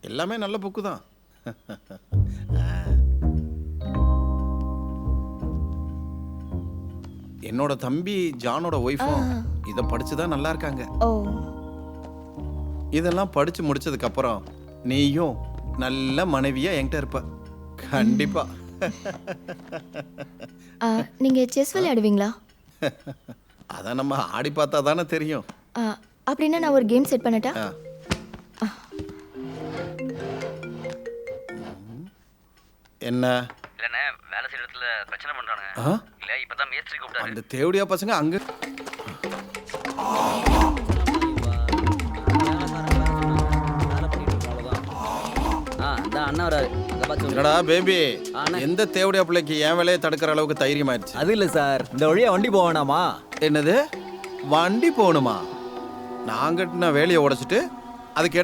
எல்லாமே நல்ல புக்கு தான். என்னோட தம்பி ஜானோட ஒய்ஃபும் இதை படிச்சுதான் நல்லா இருக்காங்க. ஓ. இதெல்லாம் படிச்சு முடிச்சதுக்கு அப்புறம் நீயும் நல்ல மனைவியா என்கிட்ட இருப்ப கண்டிப்பா. நீங்க செஸ் விளையாடுவீங்களா? அதான் நம்ம ஆடி பார்த்தா தானே தெரியும். அப்படின்னா நான் ஒரு கேம் செட் பண்ணட்டா? என்ன இல்லண்ணே, வேலை செய்யற இடத்துல பிரச்சனை பண்றானுங்க. இல்ல இப்பதான் மேஸ்திரி கூப்பிட்டாரு. அந்த தேவடியா பசங்க அங்க அண்ணா வராரு. என்னடா பேபி, எந்த தேவடியா பிள்ளைக்கு என் வேலையை தடுக்கிற அளவுக்கு தைரியம் ஆயிடுச்சு? அது இல்ல சார், இந்த வழியா வண்டி போவேனாமா? என்னது வண்டி போகணுமா? நான் கட்டின வேலையை உடைச்சிட்டு அதுக்கு